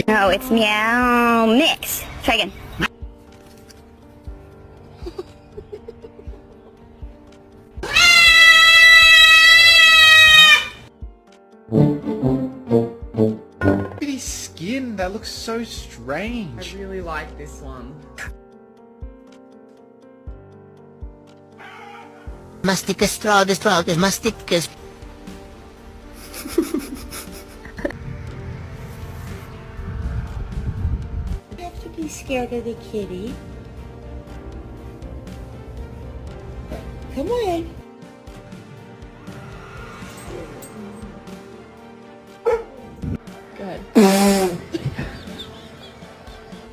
No, it's meow mix. Try again. Look at his skin. That looks so strange. I really like this one. Masticus traudus, masticus. You have to be scared of the kitty. Come on.